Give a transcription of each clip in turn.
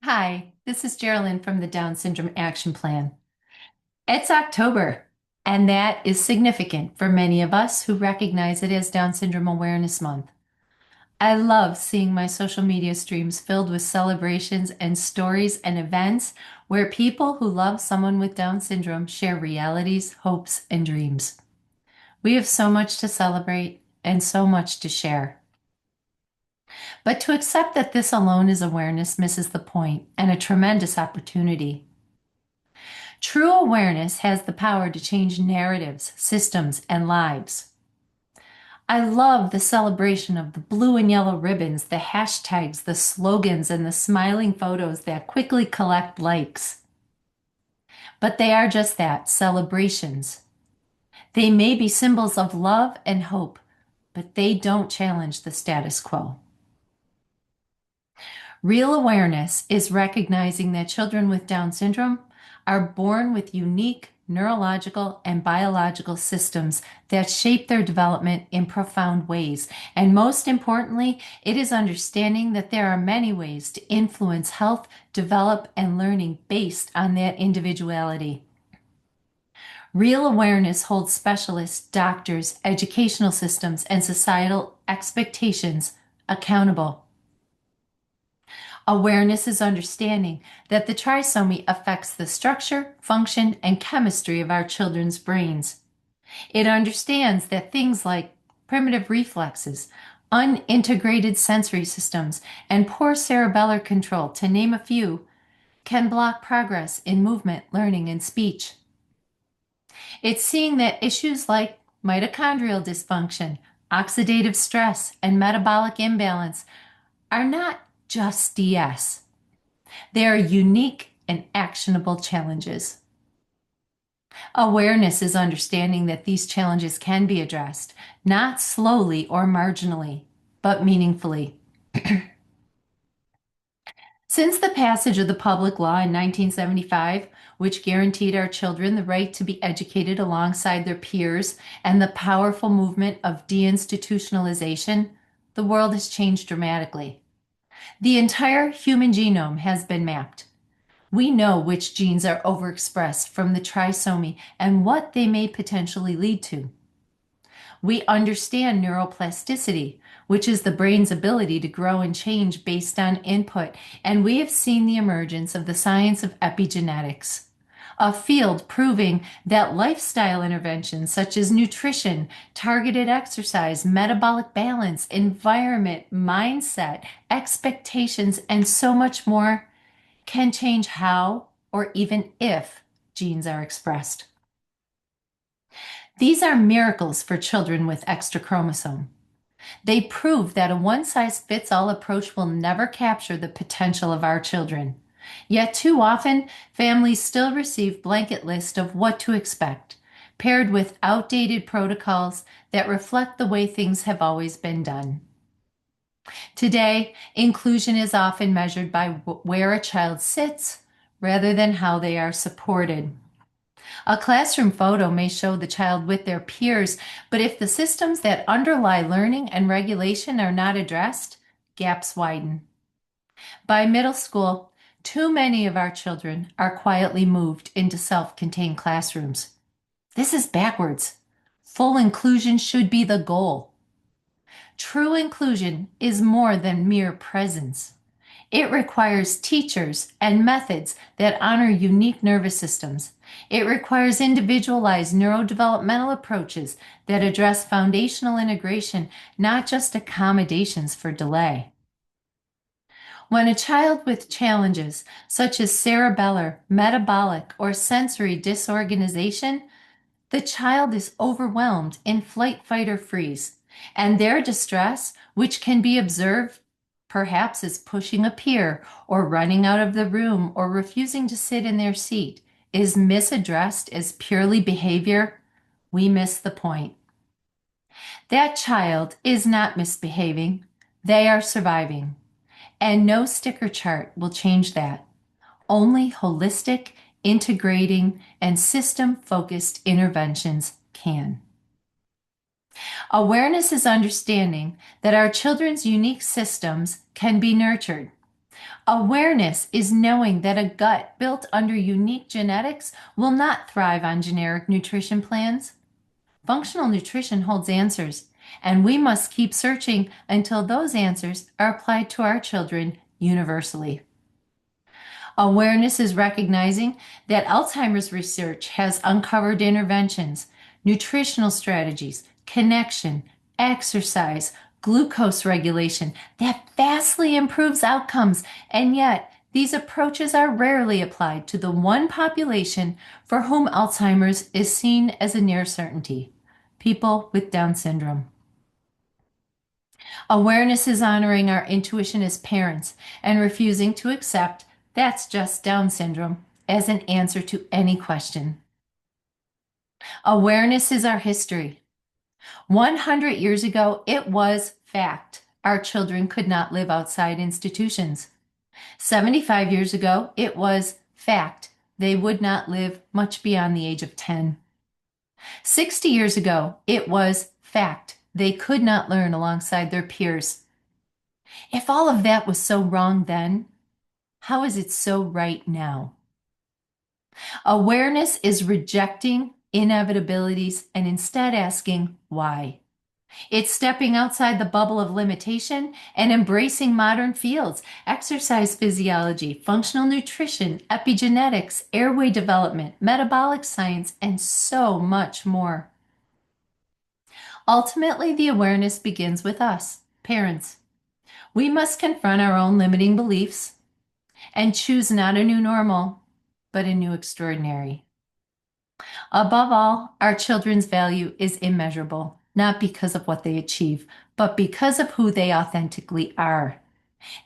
Hi, this is Geralyn from the Down Syndrome Action Plan. It's October, and that is significant for many of us who recognize it as Down Syndrome Awareness Month. I love seeing my social media streams filled with celebrations and stories and events where people who love someone with Down syndrome share realities, hopes, and dreams. We have so much to celebrate and so much to share. But to accept that this alone is awareness misses the point and a tremendous opportunity. True awareness has the power to change narratives, systems, and lives. I love the celebration of the blue and yellow ribbons, the hashtags, the slogans, and the smiling photos that quickly collect likes. But they are just that, celebrations. They may be symbols of love and hope, but they don't challenge the status quo. Real awareness is recognizing that children with Down syndrome are born with unique neurological and biological systems that shape their development in profound ways. And most importantly, it is understanding that there are many ways to influence health, develop, and learning based on that individuality. Real awareness holds specialists, doctors, educational systems, and societal expectations accountable. Awareness is understanding that the trisomy affects the structure, function, and chemistry of our children's brains. It understands that things like primitive reflexes, unintegrated sensory systems, and poor cerebellar control, to name a few, can block progress in movement, learning, and speech. It's seeing that issues like mitochondrial dysfunction, oxidative stress, and metabolic imbalance are not just DS. They are unique and actionable challenges. Awareness is understanding that these challenges can be addressed, not slowly or marginally, but meaningfully. Since the passage of the public law in 1975, which guaranteed our children the right to be educated alongside their peers and the powerful movement of deinstitutionalization, the world has changed dramatically. The entire human genome has been mapped. We know which genes are overexpressed from the trisomy and what they may potentially lead to. We understand neuroplasticity, which is the brain's ability to grow and change based on input, and we have seen the emergence of the science of epigenetics, a field proving that lifestyle interventions such as nutrition, targeted exercise, metabolic balance, environment, mindset, expectations, and so much more can change how or even if genes are expressed. These are miracles for children with extra chromosome. They prove that a one-size-fits-all approach will never capture the potential of our children. Yet too often, families still receive blanket lists of what to expect, paired with outdated protocols that reflect the way things have always been done. Today, inclusion is often measured by where a child sits rather than how they are supported. A classroom photo may show the child with their peers, but if the systems that underlie learning and regulation are not addressed, gaps widen. By middle school, too many of our children are quietly moved into self-contained classrooms. This is backwards. Full inclusion should be the goal. True inclusion is more than mere presence. It requires teachers and methods that honor unique nervous systems. It requires individualized neurodevelopmental approaches that address foundational integration, not just accommodations for delay. When a child with challenges such as cerebellar, metabolic, or sensory disorganization, the child is overwhelmed in flight, fight, or freeze, and their distress, which can be observed perhaps as pushing a peer or running out of the room or refusing to sit in their seat, is misaddressed as purely behavior, we miss the point. That child is not misbehaving. They are surviving. And no sticker chart will change that. Only holistic, integrating, and system-focused interventions can. Awareness is understanding that our children's unique systems can be nurtured. Awareness is knowing that a gut built under unique genetics will not thrive on generic nutrition plans. Functional nutrition holds answers, and we must keep searching until those answers are applied to our children universally. Awareness is recognizing that Alzheimer's research has uncovered interventions, nutritional strategies, connection, exercise, glucose regulation that vastly improves outcomes, and yet these approaches are rarely applied to the one population for whom Alzheimer's is seen as a near certainty: people with Down syndrome. Awareness is honoring our intuition as parents and refusing to accept "that's just Down syndrome" as an answer to any question. Awareness is our history. 100 years ago, it was fact our children could not live outside institutions. 75 years ago, it was fact they would not live much beyond the age of 10. 60 years ago, it was fact they could not learn alongside their peers. If all of that was so wrong then, how is it so right now? Awareness is rejecting inevitabilities and instead asking why. It's stepping outside the bubble of limitation and embracing modern fields: exercise physiology, functional nutrition, epigenetics, airway development, metabolic science, and so much more. Ultimately, the awareness begins with us, parents. We must confront our own limiting beliefs and choose not a new normal, but a new extraordinary. Above all, our children's value is immeasurable, not because of what they achieve, but because of who they authentically are.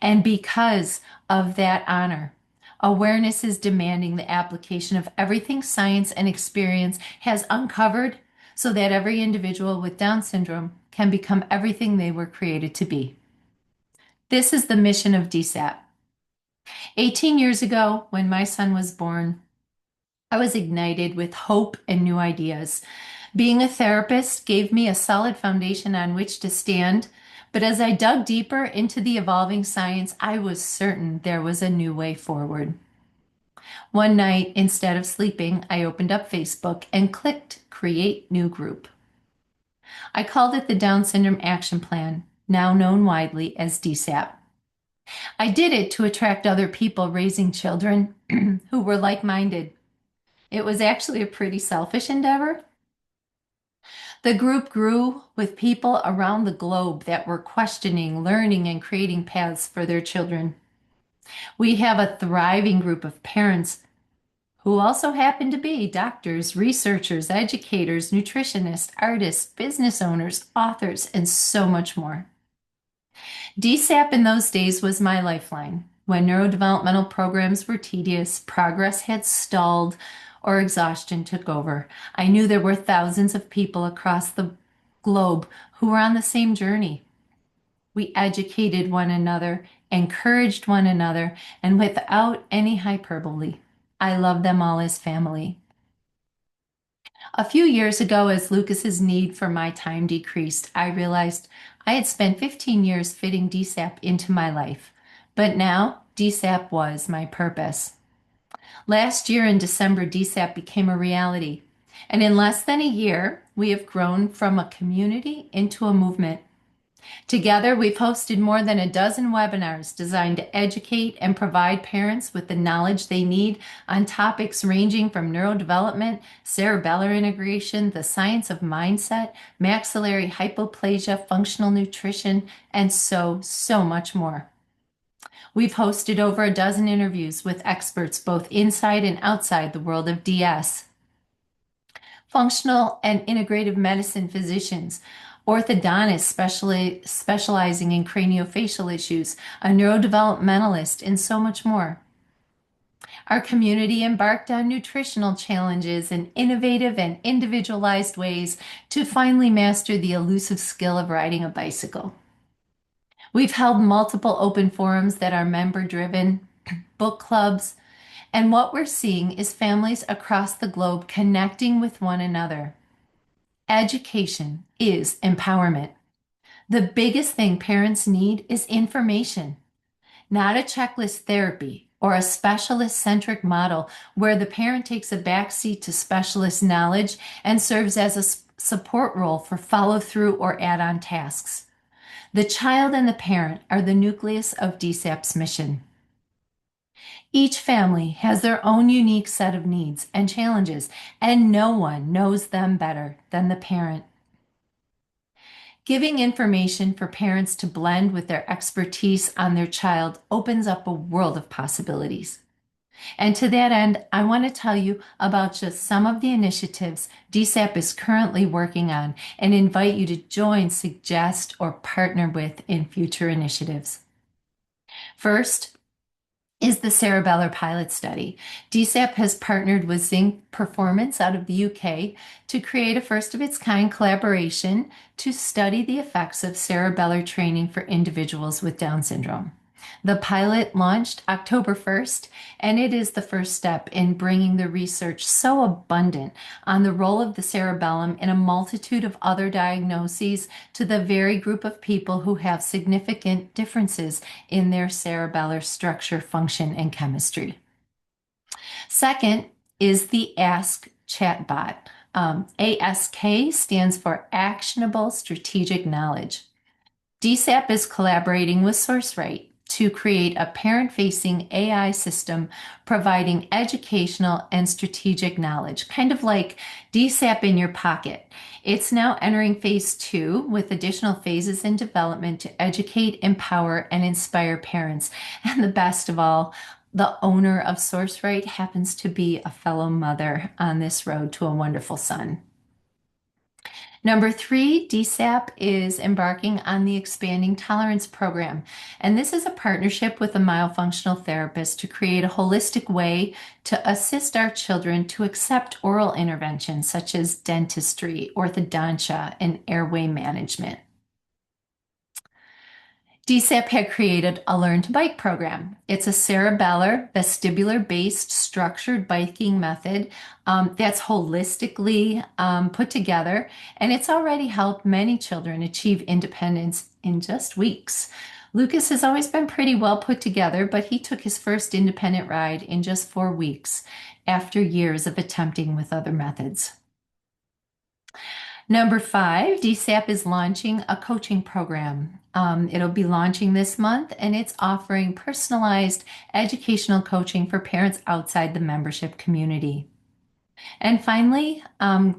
And because of that honor, awareness is demanding the application of everything science and experience has uncovered so that every individual with Down syndrome can become everything they were created to be. This is the mission of DSAP. 18 years ago, when my son was born, I was ignited with hope and new ideas. Being a therapist gave me a solid foundation on which to stand, but as I dug deeper into the evolving science, I was certain there was a new way forward. One night, instead of sleeping, I opened up Facebook and clicked Create New Group. I called it the Down Syndrome Action Plan, now known widely as DSAP. I did it to attract other people raising children who were like-minded. It was actually a pretty selfish endeavor. The group grew with people around the globe that were questioning, learning, and creating paths for their children. We have a thriving group of parents who also happen to be doctors, researchers, educators, nutritionists, artists, business owners, authors, and so much more. DSAP in those days was my lifeline. When neurodevelopmental programs were tedious, progress had stalled, or exhaustion took over, I knew there were thousands of people across the globe who were on the same journey. We educated one another, encouraged one another, and without any hyperbole, I love them all as family. A few years ago, as Lucas's need for my time decreased, I realized I had spent 15 years fitting DSAP into my life, but now DSAP was my purpose. Last year in December, DSAP became a reality, and in less than a year, we have grown from a community into a movement. Together, we've hosted more than a dozen webinars designed to educate and provide parents with the knowledge they need on topics ranging from neurodevelopment, cerebellar integration, the science of mindset, maxillary hypoplasia, functional nutrition, and so much more. We've hosted over a dozen interviews with experts both inside and outside the world of DS. Functional and integrative medicine physicians, orthodontists specializing in craniofacial issues, a neurodevelopmentalist, and so much more. Our community embarked on nutritional challenges in innovative and individualized ways to finally master the elusive skill of riding a bicycle. We've held multiple open forums that are member-driven, book clubs, and what we're seeing is families across the globe connecting with one another. Education is empowerment. The biggest thing parents need is information. not a checklist therapy or a specialist centric model where the parent takes a backseat to specialist knowledge and serves as a support role for follow through or add on tasks. The child and the parent are the nucleus of DSAP's mission. Each family has their own unique set of needs and challenges, and no one knows them better than the parent. Giving information for parents to blend with their expertise on their child opens up a world of possibilities. And to that end, I want to tell you about just some of the initiatives DSAP is currently working on and invite you to join, suggest, or partner with in future initiatives. First, is the cerebellar pilot study. DSAP has partnered with Zinc Performance out of the UK to create a first of its kind collaboration to study the effects of cerebellar training for individuals with Down syndrome. The pilot launched October 1st, and it is the first step in bringing the research so abundant on the role of the cerebellum in a multitude of other diagnoses to the very group of people who have significant differences in their cerebellar structure, function, and chemistry. Second is the Ask chatbot. ASK stands for Actionable Strategic Knowledge. DSAP is collaborating with SourceRight to create a parent-facing AI system providing educational and strategic knowledge, kind of like DSAP in your pocket. It's now entering phase 2 with additional phases in development to educate, empower, and inspire parents. And the best of all, the owner of SourceRight happens to be a fellow mother on this road to a wonderful son. Number 3, DSAP is embarking on the Expanding Tolerance Program, and this is a partnership with a myofunctional therapist to create a holistic way to assist our children to accept oral interventions such as dentistry, orthodontia, and airway management. DSAP had created a Learn to Bike program. It's a cerebellar, vestibular-based structured biking method that's holistically put together, and it's already helped many children achieve independence in just weeks. Lucas has always been pretty well put together, but he took his first independent ride in just 4 weeks after years of attempting with other methods. Number 5, DSAP is launching a coaching program. It'll be launching this month, and it's offering personalized educational coaching for parents outside the membership community. And finally,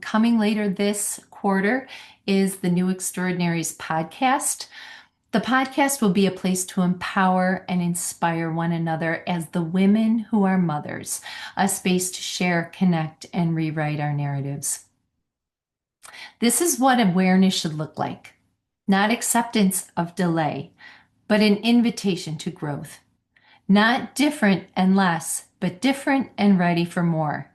coming later this quarter is the New Extraordinaries podcast. The podcast will be a place to empower and inspire one another as the women who are mothers, a space to share, connect, and rewrite our narratives. This is what awareness should look like. Not acceptance of delay, but an invitation to growth. Not different and less, but different and ready for more.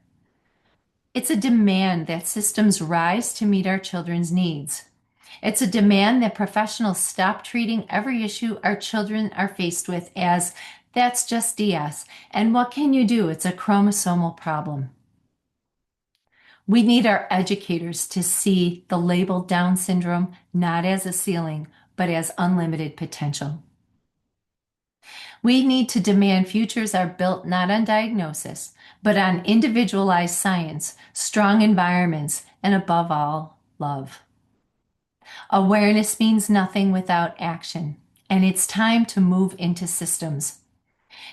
It's a demand that systems rise to meet our children's needs. It's a demand that professionals stop treating every issue our children are faced with as, that's just DS, and what can you do? It's a chromosomal problem. We need our educators to see the label Down syndrome not as a ceiling, but as unlimited potential. We need to demand futures are built not on diagnosis, but on individualized science, strong environments, and above all, love. Awareness means nothing without action, and it's time to move into systems.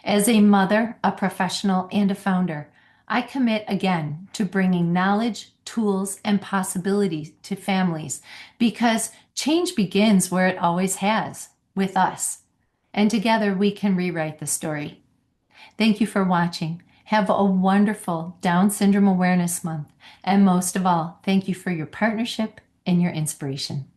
As a mother, a professional, and a founder, I commit again to bringing knowledge, tools, and possibilities to families because change begins where it always has, with us. And together we can rewrite the story. Thank you for watching. Have a wonderful Down Syndrome Awareness Month. And most of all, thank you for your partnership and your inspiration.